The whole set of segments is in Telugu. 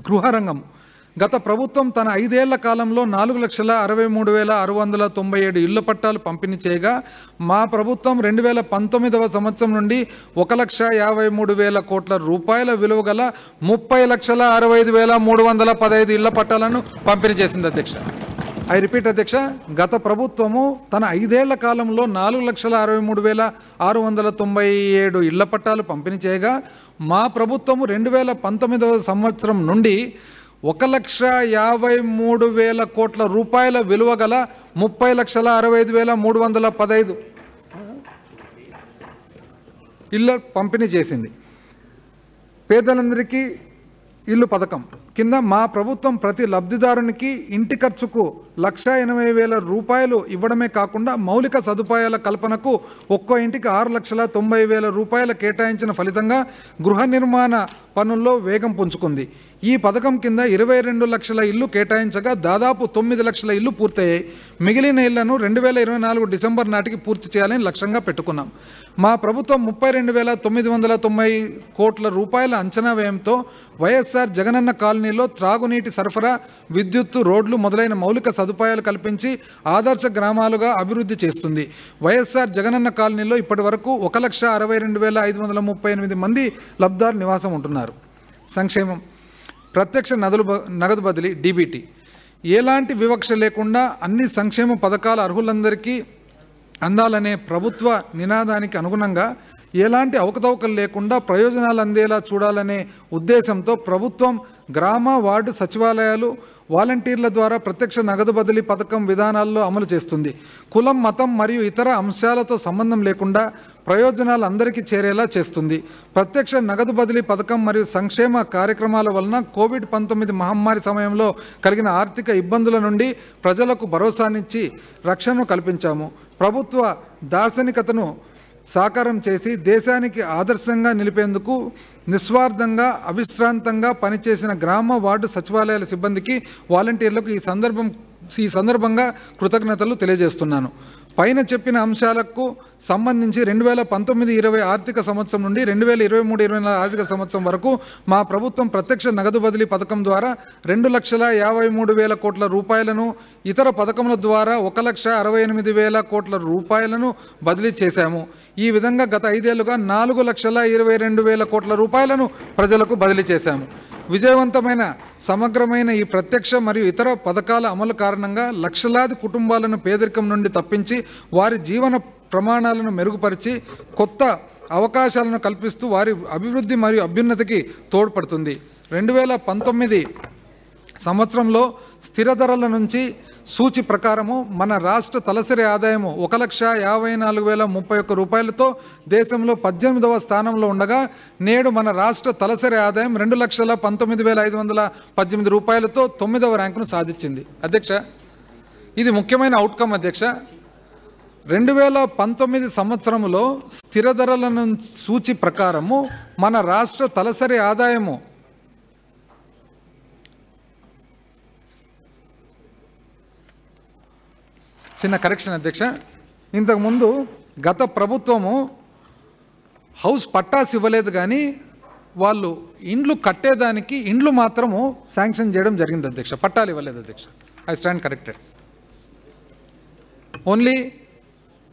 గృహరంగం గత ప్రభుత్వం తన 5 ఏళ్ల కాలంలో 4,63,697 ఇళ్ల పట్టాలు పంపిణీ చేయగా మా ప్రభుత్వం 2019వ సంవత్సరం నుండి 1,53,000 కోట్ల రూపాయల విలువ గల 30,65,315 ఇళ్ల పట్టాలను పంపిణీ చేసింది అధ్యక్ష. ఐ రిపీట్ అధ్యక్ష, గత ప్రభుత్వము తన 5 ఏళ్ల కాలంలో 4,63,697 ఇళ్ల పట్టాలు పంపిణీ చేయగా మా ప్రభుత్వము 2019వ సంవత్సరం నుండి 1,53,000 కోట్ల రూపాయల విలువ గల 30,65,315 ఇళ్ళ పంపిణీ చేసింది. పేదలందరికీ ఇల్లు పథకం కింద మా ప్రభుత్వం ప్రతి లబ్ధిదారునికి ఇంటి ఖర్చుకు 1,80,000 రూపాయలు ఇవ్వడమే కాకుండా మౌలిక సదుపాయాల కల్పనకు ఒక్కో ఇంటికి 6,90,000 రూపాయలు కేటాయించిన ఫలితంగా గృహ నిర్మాణ పనుల్లో వేగం పుంజుకుంది. ఈ పథకం కింద 22 లక్షల ఇల్లు కేటాయించగా దాదాపు 9 లక్షల ఇల్లు పూర్తయ్యాయి. మిగిలిన ఇళ్లను 2024 డిసెంబర్ నాటికి పూర్తి చేయాలని లక్ష్యంగా పెట్టుకున్నాం. మా ప్రభుత్వం 32,990 కోట్ల రూపాయల అంచనా వ్యయంతో వైఎస్ఆర్ జగనన్న కాలనీలో త్రాగునీటి సరఫరా, విద్యుత్తు, రోడ్లు మొదలైన మౌలిక సదుపాయాలు కల్పించి ఆదర్శ గ్రామాలుగా అభివృద్ధి చేస్తుంది. వైఎస్ఆర్ జగనన్న కాలనీలో ఇప్పటి వరకు 1,62,538 మంది లబ్ధిదారులు నివాసం ఉంటున్నారు. సంక్షేమం ప్రత్యక్ష నగదు బదిలీ డీబీటీ ఎలాంటి వివక్ష లేకుండా అన్ని సంక్షేమ పథకాల అర్హులందరికీ అందాలనే ప్రభుత్వ నినాదానికి అనుగుణంగా ఎలాంటి అవకతవకలు లేకుండా ప్రయోజనాలు అందేలా చూడాలనే ఉద్దేశంతో ప్రభుత్వం గ్రామ, వార్డు సచివాలయాలు, వాలంటీర్ల ద్వారా ప్రత్యక్ష నగదు బదిలీ పథకం విధానాల్లో అమలు చేస్తుంది. కులం, మతం మరియు ఇతర అంశాలతో సంబంధం లేకుండా ప్రయోజనాలు అందరికీ చేరేలా చేస్తుంది. ప్రత్యక్ష నగదు బదిలీ పథకం మరియు సంక్షేమ కార్యక్రమాల వలన కోవిడ్-19 మహమ్మారి సమయంలో కలిగిన ఆర్థిక ఇబ్బందుల నుండి ప్రజలకు భరోసానిచ్చి రక్షణను కల్పించాము. ప్రభుత్వ దార్శనికతను సాకారం చేసి దేశానికి ఆదర్శంగా నిలిపేందుకు నిస్వార్థంగా, అవిశ్రాంతంగా పనిచేసిన గ్రామ, వార్డు సచివాలయాల సిబ్బందికి, వాలంటీర్లకు ఈ సందర్భంగా కృతజ్ఞతలు తెలియజేస్తున్నాను. పైన చెప్పిన అంశాలకు సంబంధించి 2019-20 ఆర్థిక సంవత్సరం నుండి 2023-24 ఆర్థిక సంవత్సరం వరకు మా ప్రభుత్వం ప్రత్యక్ష నగదు బదిలీ పథకం ద్వారా 2,53,000 కోట్ల రూపాయలను, ఇతర పథకముల ద్వారా 1,68,000 కోట్ల రూపాయలను బదిలీ చేశాము. ఈ విధంగా గత 5 ఏళ్లుగా 4,22,000 కోట్ల రూపాయలను ప్రజలకు బదిలీ చేశాము. విజయవంతమైన సమగ్రమైన ఈ ప్రత్యక్ష మరియు ఇతర పథకాల అమలు కారణంగా లక్షలాది కుటుంబాలను పేదరికం నుండి తప్పించి వారి జీవన ప్రమాణాలను మెరుగుపరిచి కొత్త అవకాశాలను కల్పిస్తూ వారి అభివృద్ధి మరియు అభ్యున్నతికి తోడ్పడుతుంది. 2019 సంవత్సరంలో స్థిర ధరల నుంచి సూచి ప్రకారము మన రాష్ట్ర తలసరి ఆదాయము 1,54,031 రూపాయలతో దేశంలో 18వ స్థానంలో ఉండగా నేడు మన రాష్ట్ర తలసరి ఆదాయం 2,19,518 రూపాయలతో 9వ ర్యాంకును సాధించింది. అధ్యక్ష, ఇది ముఖ్యమైన అవుట్కమ్ అధ్యక్ష. 2019 సంవత్సరంలో స్థిర ధరల సూచి ప్రకారము మన రాష్ట్ర తలసరి ఆదాయము చిన్న కరెక్షన్ అధ్యక్ష, ఇంతకుముందు గత ప్రభుత్వము హౌస్ పట్టాస్ ఇవ్వలేదు కానీ వాళ్ళు ఇండ్లు కట్టేదానికి ఇండ్లు మాత్రము శాంక్షన్ చేయడం జరిగింది అధ్యక్ష, పట్టాలు ఇవ్వలేదు అధ్యక్ష. I stand corrected. Only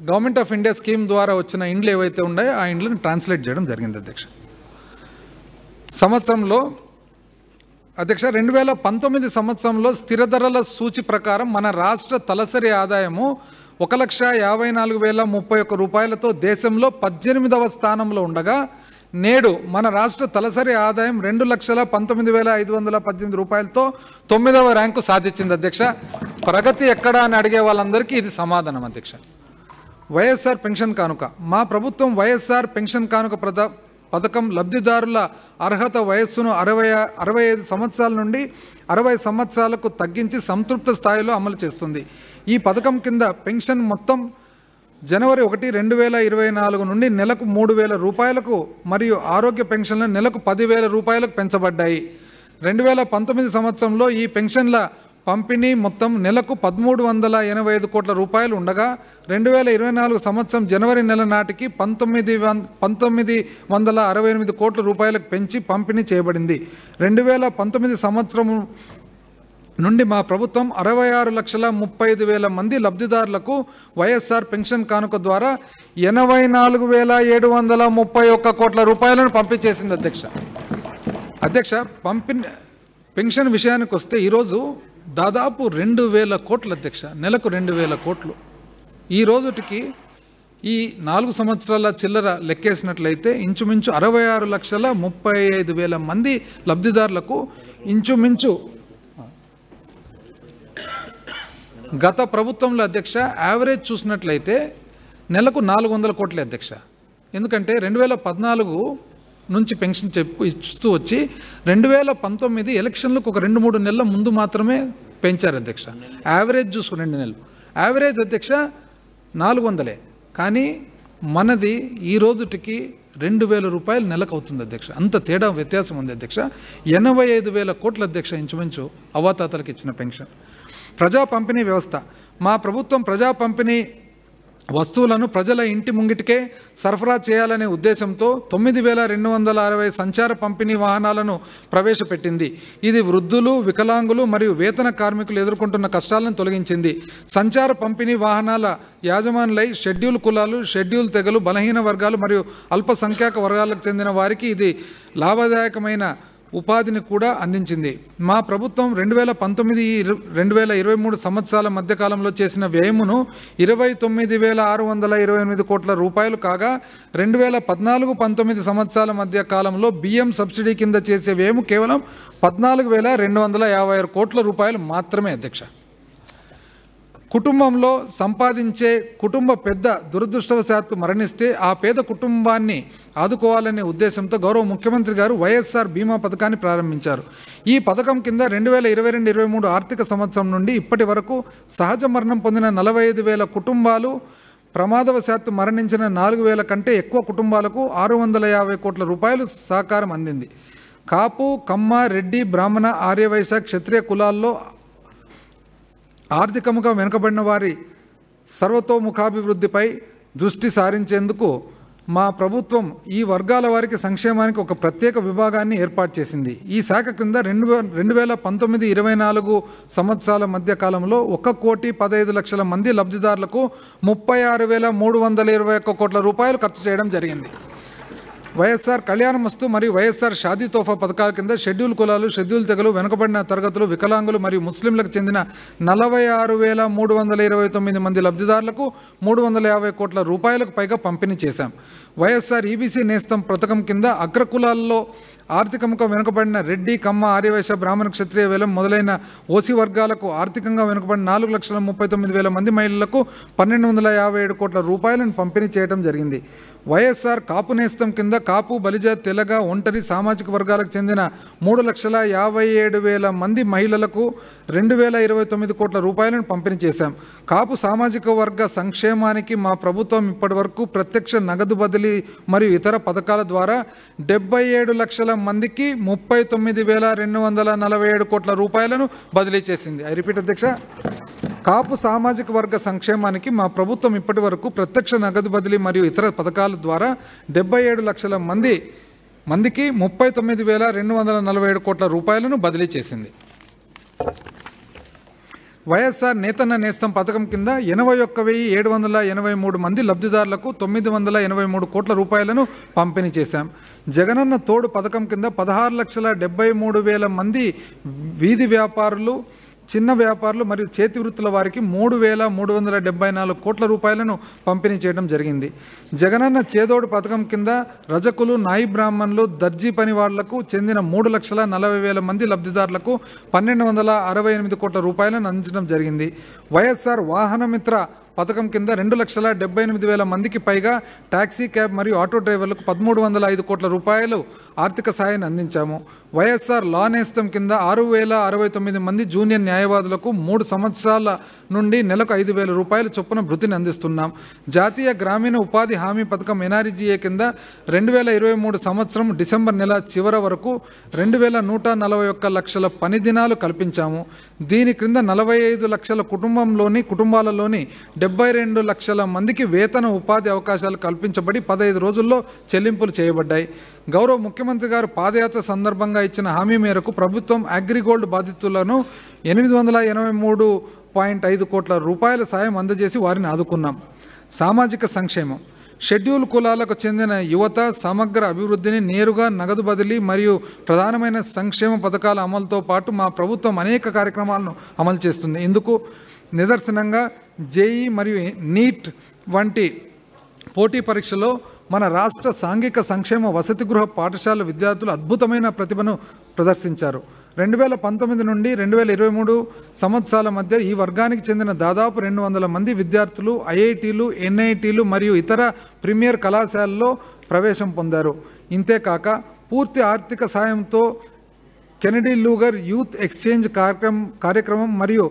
government of India scheme ద్వారా వచ్చిన ఇండ్లు ఏవైతే ఉన్నాయో ఆ ఇండ్లను ట్రాన్స్లేట్ చేయడం జరిగింది అధ్యక్ష. సంవత్సరంలో అధ్యక్ష 2019 సంవత్సరంలో స్థిర ధరల సూచి ప్రకారం మన రాష్ట్ర తలసరి ఆదాయము 1,54,031 రూపాయలతో దేశంలో 18వ స్థానంలో ఉండగా నేడు మన రాష్ట్ర తలసరి ఆదాయం 2,19,518 రూపాయలతో 9వ ర్యాంకు సాధించింది అధ్యక్ష. ప్రగతి ఎక్కడా అని అడిగే వాళ్ళందరికీ ఇది సమాధానం అధ్యక్ష. వైఎస్ఆర్ పెన్షన్ కానుక మా ప్రభుత్వం వైఎస్ఆర్ పెన్షన్ కానుక పథకం లబ్ధిదారుల అర్హత వయస్సును 65 సంవత్సరాల నుండి 60 సంవత్సరాలకు తగ్గించి సంతృప్త స్థాయిలో అమలు చేస్తుంది. ఈ పథకం కింద పెన్షన్ మొత్తం జనవరి 1, 2024 నుండి నెలకు 3,000 రూపాయలకు మరియు ఆరోగ్య పెన్షన్లు నెలకు 10,000 రూపాయలకు పెంచబడ్డాయి. 2019 సంవత్సరంలో ఈ పెన్షన్ల పంపిణీ మొత్తం నెలకు 1385 కోట్ల రూపాయలు ఉండగా 2024 సంవత్సరం జనవరి నెల నాటికి 1968 కోట్ల రూపాయలకు పెంచి పంపిణీ చేయబడింది. 2019 సంవత్సరం నుండి మా ప్రభుత్వం 66,35,000 మంది లబ్ధిదారులకు వైఎస్ఆర్ పెన్షన్ కానుక ద్వారా 84,731 కోట్ల రూపాయలను పంపిణీ చేసింది. అధ్యక్ష పెన్షన్ విషయానికి వస్తే ఈరోజు దాదాపు 2,000 కోట్లు అధ్యక్ష, నెలకు 2,000 కోట్లు. ఈ రోజుటికి ఈ 4 సంవత్సరాల చిల్లర లెక్కేసినట్లయితే ఇంచుమించు 66,35,000 మంది లబ్ధిదారులకు ఇంచుమించు గత ప్రభుత్వంలో అధ్యక్ష యావరేజ్ చూసినట్లయితే నెలకు 400 కోట్లే అధ్యక్ష. ఎందుకంటే 2014 నుంచి పెన్షన్ ఇస్తూ వచ్చి 2019 ఎలక్షన్లకు ఒక 2-3 నెలల ముందు మాత్రమే పెంచారు అధ్యక్ష. యావరేజ్ చూసుకు 2 నెలలు యావరేజ్ అధ్యక్ష 400, కానీ మనది ఈ రోజుటికి 2,000 రూపాయలు నెలకు అవుతుంది అధ్యక్ష. అంత తేడా వ్యత్యాసం ఉంది అధ్యక్ష. 85,000 కోట్ల అధ్యక్ష ఇంచుమించు అవాతాతలకు ఇచ్చిన పెన్షన్. ప్రజా పంపిణీ వ్యవస్థ. మా ప్రభుత్వం ప్రజా పంపిణీ వస్తువులను ప్రజల ఇంటి ముంగిటికే సరఫరా చేయాలనే ఉద్దేశంతో 9,260 సంచార పంపిణీ వాహనాలను ప్రవేశపెట్టింది. ఇది వృద్ధులు, వికలాంగులు మరియు వేతన కార్మికులు ఎదుర్కొంటున్న కష్టాలను తొలగించింది. సంచార పంపిణీ వాహనాల యాజమానులై షెడ్యూల్ కులాలు, షెడ్యూల్ తెగలు, బలహీన వర్గాలు మరియు అల్పసంఖ్యాక వర్గాలకు చెందిన వారికి ఇది లాభదాయకమైన ఉపాధిని కూడా అందించింది. మా ప్రభుత్వం 2019-2023 సంవత్సరాల మధ్యకాలంలో చేసిన వ్యయమును 29,628 కోట్ల రూపాయలు కాగా 2014-19 సంవత్సరాల మధ్య కాలంలో బియ్యం సబ్సిడీ కింద చేసే వ్యయము కేవలం 14,256 కోట్ల రూపాయలు మాత్రమే అధ్యక్ష. కుటుంబంలో సంపాదించే కుటుంబ పెద్ద దురదృష్టవశాత్తు మరణిస్తే ఆ పేద కుటుంబాన్ని ఆదుకోవాలనే ఉద్దేశంతో గౌరవ ముఖ్యమంత్రి గారు వైఎస్ఆర్ బీమా పథకాన్ని ప్రారంభించారు. ఈ పథకం కింద 2022-23 ఆర్థిక సంవత్సరం నుండి ఇప్పటి వరకు సహజ మరణం పొందిన 45,000 కుటుంబాలు, ప్రమాదవశాత్తు మరణించిన 4,000 కంటే ఎక్కువ కుటుంబాలకు 650 కోట్ల రూపాయలు సహకారం అందింది. కాపు, కమ్మ, రెడ్డి, బ్రాహ్మణ, ఆర్యవైశ్య, క్షత్రియ కులాల్లో ఆర్థికంగా వెనుకబడిన వారి సర్వతోముఖాభివృద్ధిపై దృష్టి సారించేందుకు మా ప్రభుత్వం ఈ వర్గాల వారికి సంక్షేమానికి ఒక ప్రత్యేక విభాగాన్ని ఏర్పాటు చేసింది. ఈ శాఖ కింద 2019-24 సంవత్సరాల మధ్య కాలంలో 1,15,00,000 మంది లబ్ధిదారులకు 36,321 కోట్ల రూపాయలు ఖర్చు చేయడం జరిగింది. వైఎస్ఆర్ కళ్యాణమస్తు మరియు వైఎస్ఆర్ షాదీ తోఫా పథకాల కింద షెడ్యూల్ కులాలు, షెడ్యూల్ తెగలు, వెనుకబడిన తరగతులు, వికలాంగులు మరియు ముస్లింలకు చెందిన 46,329 మంది లబ్ధిదారులకు 350 కోట్ల రూపాయలకు పైగా పంపిణీ చేశాం. వైఎస్ఆర్ ఈబీసీ నేస్తం పథకం కింద అగ్రకులాల్లో ఆర్థికంగా వెనుకబడిన రెడ్డి, కమ్మ, ఆర్యవైశ్య, బ్రాహ్మణ, క్షత్రియ, వేలం మొదలైన ఓసీ వర్గాలకు ఆర్థికంగా వెనుకబడిన 4,39,000 మంది మహిళలకు 1,257 కోట్ల రూపాయలను పంపిణీ చేయడం జరిగింది. వైఎస్ఆర్ కాపు నేస్తం కింద కాపు, బలిజ, తెలగ, ఒంటరి సామాజిక వర్గాలకు చెందిన 3,57,000 మంది మహిళలకు 2,029 కోట్ల రూపాయలను పంపిణీ చేశాం. కాపు సామాజిక వర్గ సంక్షేమానికి మా ప్రభుత్వం ఇప్పటివరకు ప్రత్యక్ష నగదు బదిలీ మరియు ఇతర పథకాల ద్వారా 77 లక్షల మందికి 39,247 కోట్ల రూపాయలను బదిలీ చేసింది. ఐ రిపీట్ అధ్యక్ష. కాపు సామాజిక వర్గ సంక్షేమానికి మా ప్రభుత్వం ఇప్పటి వరకు ప్రత్యక్ష నగదు బదిలీ మరియు ఇతర పథకాల ద్వారా 77 లక్షల మందికి 39,247 కోట్ల రూపాయలను బదిలీ చేసింది. వైఎస్ఆర్ నేతన్న నేస్తం పథకం కింద 81,783 మంది లబ్ధిదారులకు 983 కోట్ల రూపాయలను పంపిణీ చేశాం. జగనన్న తోడు పథకం కింద 16,73,000 మంది వీధి వ్యాపారులు, చిన్న వ్యాపారులు మరియు చేతి వృత్తుల వారికి 3,374 కోట్ల రూపాయలను పంపిణీ చేయడం జరిగింది. జగనన్న చేదోడు పథకం కింద రజకులు, నాయి బ్రాహ్మణులు, దర్జీ పని వాళ్లకు చెందిన 3,40,000 మంది లబ్ధిదారులకు 1,268 కోట్ల రూపాయలను అందించడం జరిగింది. వైఎస్ఆర్ వాహనమిత్ర పథకం కింద 2,78,000 మందికి పైగా టాక్సీ, క్యాబ్ మరియు ఆటో డ్రైవర్లకు 1,305 కోట్ల రూపాయలు ఆర్థిక సాయాన్ని అందించాము. వైఎస్ఆర్ లా నేస్తం కింద 6,069 మంది జూనియర్ న్యాయవాదులకు 3 సంవత్సరాల నుండి నెలకు 5,000 రూపాయల చొప్పున భృతిని అందిస్తున్నాం. జాతీయ గ్రామీణ ఉపాధి హామీ పథకం NRGA కింద 2023 సంవత్సరం డిసెంబర్ నెల చివరి వరకు 2,141 లక్షల పని దినాలు కల్పించాము. దీని క్రింద 45 లక్షల కుటుంబాలలోని 72 లక్షల మందికి వేతన ఉపాధి అవకాశాలు కల్పించబడి 15 రోజుల్లో చెల్లింపులు చేయబడ్డాయి. గౌరవ ముఖ్యమంత్రి గారు పాదయాత్ర సందర్భంగా ఇచ్చిన హామీ మేరకు ప్రభుత్వం అగ్రిగోల్డ్ బాధితులను 883.5 కోట్ల రూపాయల సాయం అందజేసి వారిని ఆదుకున్నాం. సామాజిక సంక్షేమం. షెడ్యూల్ కులాలకు చెందిన యువత సమగ్ర అభివృద్ధిని నేరుగా నగదు బదిలీ మరియు ప్రధానమైన సంక్షేమ పథకాల అమలుతో పాటు మా ప్రభుత్వం అనేక కార్యక్రమాలను అమలు చేస్తుంది. ఇందుకు నిదర్శనంగా జేఈ మరియు నీట్ వంటి పోటీ పరీక్షలో మన రాష్ట్ర సాంఘిక సంక్షేమ వసతి గృహ పాఠశాల విద్యార్థులు అద్భుతమైన ప్రతిభను ప్రదర్శించారు. 2019 నుండి 2023 సంవత్సరాల మధ్య ఈ వర్గానికి చెందిన దాదాపు 200 మంది విద్యార్థులు ఐఐటీలు, ఎన్ఐటీలు మరియు ఇతర ప్రీమియర్ కళాశాలల్లో ప్రవేశం పొందారు. ఇంతేకాక పూర్తి ఆర్థిక సాయంతో కెనడీ లూగర్ యూత్ ఎక్స్చేంజ్ కార్యక్రమం మరియు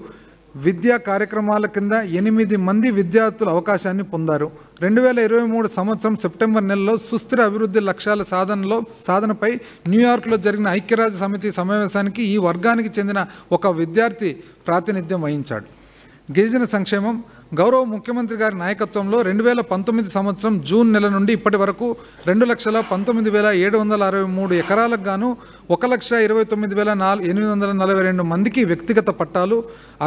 విద్యా కార్యక్రమాల కింద 8 మంది విద్యార్థులు అవకాశాన్ని పొందారు. 2023 సంవత్సరం సెప్టెంబర్ నెలలో సుస్థిర అభివృద్ధి లక్ష్యాల సాధనపై న్యూయార్క్లో జరిగిన ఐక్యరాజ్య సమితి సమావేశానికి ఈ వర్గానికి చెందిన ఒక విద్యార్థి ప్రాతినిధ్యం వహించాడు. గిరిజన సంక్షేమం. గౌరవ ముఖ్యమంత్రి గారి నాయకత్వంలో 2019 సంవత్సరం జూన్ నెల నుండి ఇప్పటి వరకు 2,19,763 ఎకరాలకు గాను 1,29,842 మందికి వ్యక్తిగత పట్టాలు,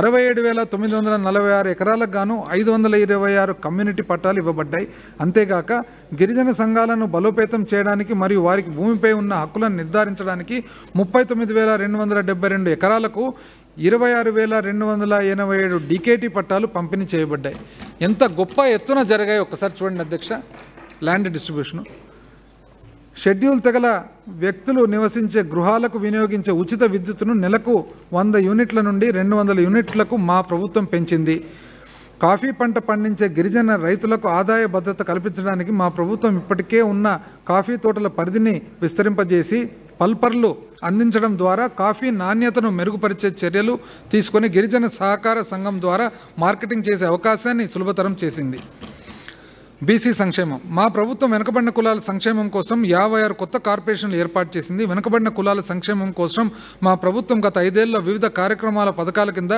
67,946 ఎకరాలకు గాను 526 కమ్యూనిటీ పట్టాలు ఇవ్వబడ్డాయి. అంతేగాక గిరిజన సంఘాలను బలోపేతం చేయడానికి మరియు వారికి భూమిపై ఉన్న హక్కులను నిర్ధారించడానికి 39,272 ఎకరాలకు 26,287 DKT పట్టాలు పంపిణీ చేయబడ్డాయి. ఎంత గొప్ప ఎత్తున జరిగాయి ఒక్కసారి చూడండి అధ్యక్ష. Land distribution. షెడ్యూల్ తెగల వ్యక్తులు నివసించే గృహాలకు వినియోగించే ఉచిత విద్యుత్తును నెలకు 100 యూనిట్ల నుండి 200 యూనిట్లకు మా ప్రభుత్వం పెంచింది. కాఫీ పంట పండించే గిరిజన రైతులకు ఆదాయ భద్రత కల్పించడానికి మా ప్రభుత్వం ఇప్పటికే ఉన్న కాఫీ తోటల పరిధిని విస్తరింపజేసి పల్పర్లు అందించడం ద్వారా కాఫీ నాణ్యతను మెరుగుపరిచే చర్యలు తీసుకొని గిరిజన సహకార సంఘం ద్వారా మార్కెటింగ్ చేసే అవకాశాన్ని సులభతరం చేసింది. బీసీ సంక్షేమం. మా ప్రభుత్వం వెనుకబడిన కులాల సంక్షేమం కోసం 56 కొత్త కార్పొరేషన్లు ఏర్పాటు చేసింది. వెనుకబడిన కులాల సంక్షేమం కోసం మా ప్రభుత్వం గత 5 ఏళ్లలో వివిధ కార్యక్రమాల పథకాల కింద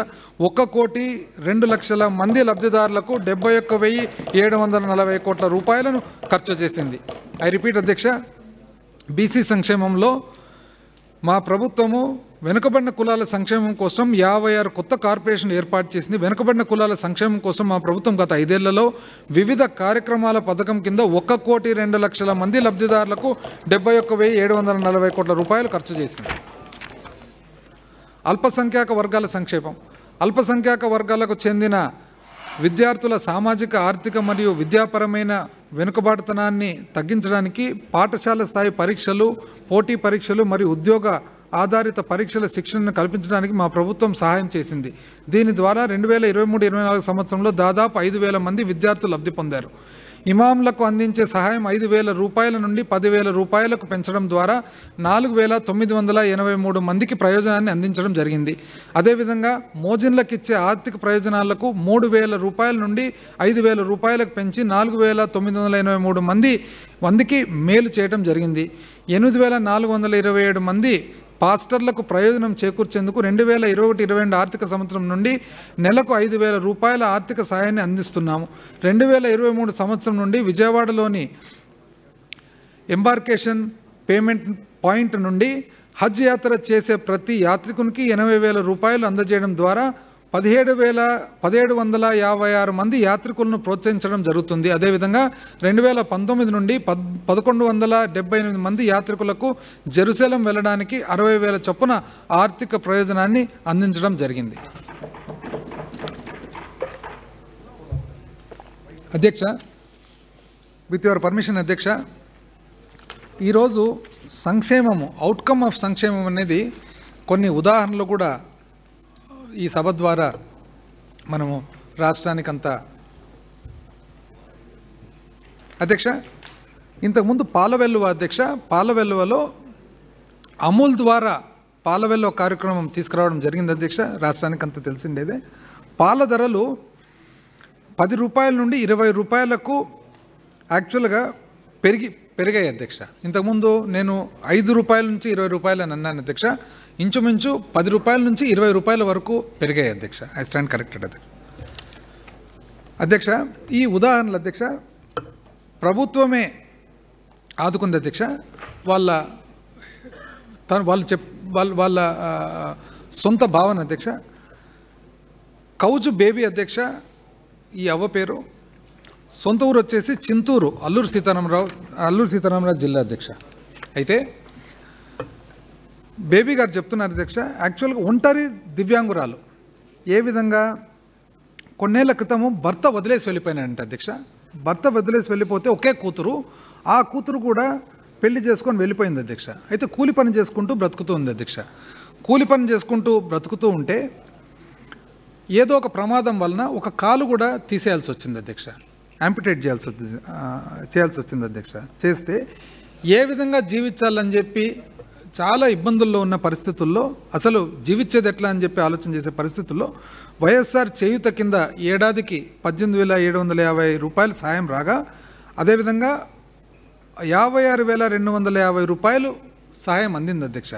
1,02,00,000 మంది లబ్ధిదారులకు 71,740 కోట్ల రూపాయలను ఖర్చు చేసింది. ఐ రిపీట్ అధ్యక్ష. బీసీ సంక్షేమంలో మా ప్రభుత్వము వెనుకబడిన కులాల సంక్షేమం కోసం 56 కొత్త కార్పొరేషన్లు ఏర్పాటు చేసింది. వెనుకబడిన కులాల సంక్షేమం కోసం మా ప్రభుత్వం గత 5 ఏళ్లలో వివిధ కార్యక్రమాల పథకం కింద 1,02,00,000 మంది లబ్ధిదారులకు 71,740 కోట్ల రూపాయలు ఖర్చు చేసింది. అల్పసంఖ్యాక వర్గాల సంక్షేమం. అల్పసంఖ్యాక వర్గాలకు చెందిన విద్యార్థుల సామాజిక, ఆర్థిక మరియు విద్యాపరమైన వెనుకబాటుతనాన్ని తగ్గించడానికి పాఠశాల స్థాయి పరీక్షలు, పోటీ పరీక్షలు మరియు ఉద్యోగ ఆధారిత పరీక్షల శిక్షణను కల్పించడానికి మా ప్రభుత్వం సహాయం చేసింది. దీని ద్వారా 2023-24 సంవత్సరంలో దాదాపు 5,000 మంది విద్యార్థులు లబ్ధి పొందారు. ఇమాంలకు అందించే సహాయం 5,000 రూపాయల నుండి 10,000 రూపాయలకు పెంచడం ద్వారా 4,983 మందికి ప్రయోజనాన్ని అందించడం జరిగింది. అదేవిధంగా మోజిన్లకు ఇచ్చే ఆర్థిక ప్రయోజనాలకు 3,000 రూపాయల నుండి 5,000 రూపాయలకు పెంచి 4,983 మందికి మేలు చేయడం జరిగింది. 8,427 మంది పాస్టర్లకు ప్రయోజనం చేకూర్చేందుకు 2021-22 ఆర్థిక సంవత్సరం నుండి నెలకు 5,000 రూపాయల ఆర్థిక సాయాన్ని అందిస్తున్నాము. 2023 సంవత్సరం నుండి విజయవాడలోని ఎంబార్కేషన్ పేమెంట్ పాయింట్ నుండి హజ్ యాత్ర చేసే ప్రతి యాత్రికునికి 80,000 రూపాయలు అందజేయడం ద్వారా 17,756 మంది యాత్రికులను ప్రోత్సహించడం జరుగుతుంది. అదేవిధంగా 2019 నుండి 1,178 మంది యాత్రికులకు జెరూసలేం వెళ్ళడానికి 60,000 చొప్పున ఆర్థిక ప్రయోజనాన్ని అందించడం జరిగింది. అధ్యక్ష, విత్ యువర్ పర్మిషన్ అధ్యక్ష, ఈరోజు సంక్షేమము, అవుట్కమ్ ఆఫ్ సంక్షేమం అనేది కొన్ని ఉదాహరణలు కూడా ఈ సభ ద్వారా మనము రాష్ట్రానికంతా అధ్యక్ష, ఇంతకుముందు పాలవెల్లువ అధ్యక్ష, పాలవెల్లువలో అమూల్ ద్వారా పాలవెల్లువ కార్యక్రమం తీసుకురావడం జరిగింది అధ్యక్ష. రాష్ట్రానికి అంత తెలిసిండేదే. పాల ధరలు 10 రూపాయల నుండి 20 రూపాయలకు యాక్చువల్గా పెరిగాయి అధ్యక్ష. ఇంతకుముందు నేను 5 రూపాయల నుంచి 20 రూపాయలు అని అన్నాను అధ్యక్ష. ఇంచుమించు 10 రూపాయల నుంచి 20 రూపాయల వరకు పెరిగాయి అధ్యక్ష. ఐ స్టాండ్ కరెక్టెడ్ అధ్యక్ష. అధ్యక్ష, ఈ ఉదాహరణలు అధ్యక్ష ప్రభుత్వమే ఆదుకుంది అధ్యక్ష. వాళ్ళ సొంత భావన అధ్యక్ష. కౌజు బేబీ అధ్యక్ష, ఈ అవ్వ పేరు. సొంత ఊరు వచ్చేసి చింతూరు, అల్లూరు సీతారామరాజు జిల్లా అధ్యక్ష. అయితే బేబీ గారు చెప్తున్నారు అధ్యక్ష, యాక్చువల్గా ఒంటరి దివ్యాంగురాలు. ఏ విధంగా కొన్నేళ్ల క్రితము భర్త వదిలేసి వెళ్ళిపోయినాడంట అధ్యక్ష. భర్త వదిలేసి వెళ్ళిపోతే ఒకే కూతురు, ఆ కూతురు కూడా పెళ్లి చేసుకొని వెళ్ళిపోయింది అధ్యక్ష. అయితే కూలి పని చేసుకుంటూ బ్రతుకుతూ ఉంది అధ్యక్ష. కూలి పని చేసుకుంటూ బ్రతుకుతూ ఉంటే ఏదో ఒక ప్రమాదం వలన ఒక కాలు కూడా తీసేయాల్సి వచ్చింది అధ్యక్ష. యాంపిటేట్ చేయాల్సి వచ్చింది అధ్యక్ష. చేస్తే ఏ విధంగా జీవించాలని చెప్పి చాలా ఇబ్బందుల్లో ఉన్న పరిస్థితుల్లో, అసలు జీవించేది ఎట్లా అని చెప్పి ఆలోచన చేసే పరిస్థితుల్లో వైఎస్ఆర్ చేయూత కింద ఏడాదికి 18,750 రూపాయలు సాయం రాగా, అదేవిధంగా 56,250 రూపాయలు సహాయం అందింది అధ్యక్ష.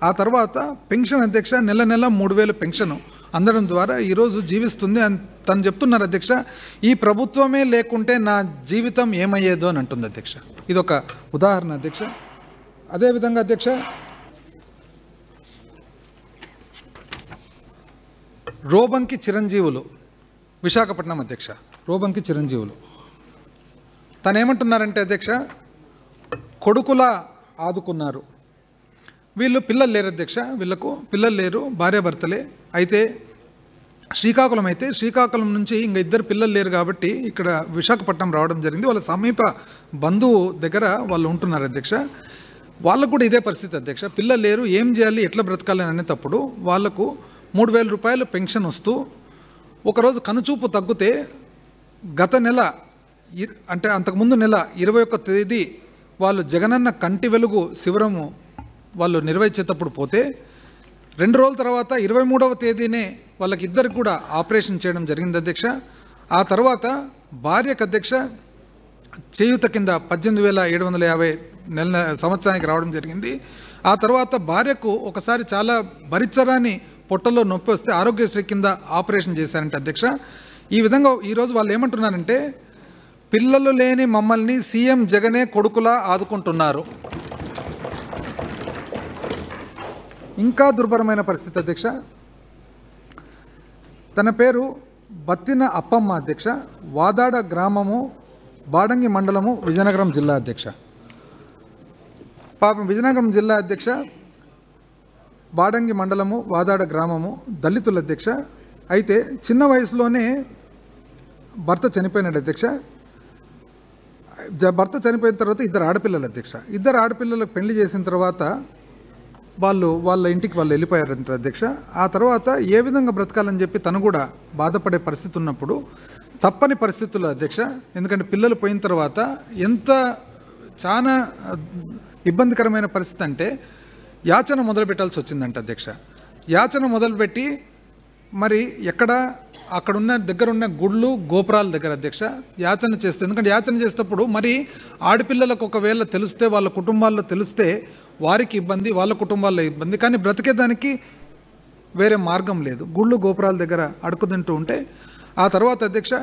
ఆ తర్వాత పెన్షన్ అధ్యక్ష, నెల 3,000 పెన్షన్ అందడం ద్వారా ఈరోజు జీవిస్తుంది అని తను చెప్తున్నారు అధ్యక్ష. ఈ ప్రభుత్వమే లేకుంటే నా జీవితం ఏమయ్యేదో అని అంటుంది అధ్యక్ష. ఇదొక ఉదాహరణ అధ్యక్ష. అదేవిధంగా అధ్యక్ష, రోబంకి చిరంజీవులు, విశాఖపట్నం అధ్యక్ష. రోబంకి చిరంజీవులు తను ఏమంటున్నారంటే అధ్యక్ష, కొడుకులా ఆదుకున్నారు. వీళ్ళు పిల్లలు లేరు అధ్యక్ష, వీళ్ళకు పిల్లలు లేరు, భార్యాభర్తలే. అయితే శ్రీకాకుళం నుంచి ఇంకా 2 పిల్లలు లేరు కాబట్టి ఇక్కడ విశాఖపట్నం రావడం జరిగింది. వాళ్ళ సమీప బంధువు దగ్గర వాళ్ళు ఉంటున్నారు అధ్యక్ష. వాళ్ళకు కూడా ఇదే పరిస్థితి అధ్యక్ష. పిల్లలు లేరు, ఏం చేయాలి, ఎట్లా బ్రతకాలి అనేటప్పుడు వాళ్లకు 3,000 రూపాయలు పెన్షన్ వస్తూ ఒకరోజు కనుచూపు తగ్గితే గత నెల అంటే అంతకుముందు నెల 21వ తేదీ వాళ్ళు జగనన్న కంటి వెలుగు శిబిరము వాళ్ళు నిర్వహించేటప్పుడు పోతే 2 రోజుల తర్వాత 23వ తేదీనే వాళ్ళకి ఇద్దరికి కూడా ఆపరేషన్ చేయడం జరిగింది అధ్యక్ష. ఆ తర్వాత భార్యకు అధ్యక్ష చేయూత కింద 18,750 సంవత్సరానికి రావడం జరిగింది. ఆ తర్వాత భార్యకు ఒకసారి చాలా భరించరాని పొట్టలో నొప్పి వస్తే ఆరోగ్యశ్రీ కింద ఆపరేషన్ చేశారంటే అధ్యక్ష. ఈ విధంగా ఈరోజు వాళ్ళు ఏమంటున్నారంటే, పిల్లలు లేని మమ్మల్ని సీఎం జగనే కొడుకులా ఆదుకుంటున్నారు. ఇంకా దుర్భరమైన పరిస్థితి అధ్యక్ష. తన పేరు బత్తిన అప్పమ్మ అధ్యక్ష. వాదాడ గ్రామము, బాడంగి మండలము, విజయనగరం జిల్లా అధ్యక్ష. పాపం విజయనగరం జిల్లా అధ్యక్ష, బాడంగి మండలము, వాదాడ గ్రామము, దళితుల అధ్యక్ష. అయితే చిన్న వయసులోనే భర్త చనిపోయినాడు అధ్యక్ష. భర్త చనిపోయిన తర్వాత 2 ఆడపిల్లలు అధ్యక్ష. 2 ఆడపిల్లలకు పెళ్లి చేసిన తర్వాత వాళ్ళ ఇంటికి వాళ్ళు వెళ్ళిపోయారంట అధ్యక్ష. ఆ తర్వాత ఏ విధంగా బ్రతకాలని చెప్పి తను కూడా బాధపడే పరిస్థితి ఉన్నప్పుడు తప్పని పరిస్థితుల్లో అధ్యక్ష, ఎందుకంటే పిల్లలు పోయిన తర్వాత ఎంత చాలా ఇబ్బందికరమైన పరిస్థితి అంటే యాచన మొదలుపెట్టాల్సి వచ్చిందంట అధ్యక్ష. యాచన మొదలుపెట్టి మరి అక్కడున్న దగ్గరున్న గుళ్ళు గోపురాల దగ్గర అధ్యక్ష యాచన చేస్తే, ఎందుకంటే యాచన చేసేటప్పుడు మరి ఆడపిల్లలకు ఒకవేళ తెలిస్తే, వాళ్ళ కుటుంబాల్లో తెలిస్తే వారికి ఇబ్బంది, వాళ్ళ కుటుంబాల్లో ఇబ్బంది. కానీ బ్రతికేదానికి వేరే మార్గం లేదు. గుళ్ళు గోపురాల దగ్గర అడుక్కుతింటూ ఉంటే ఆ తర్వాత అధ్యక్ష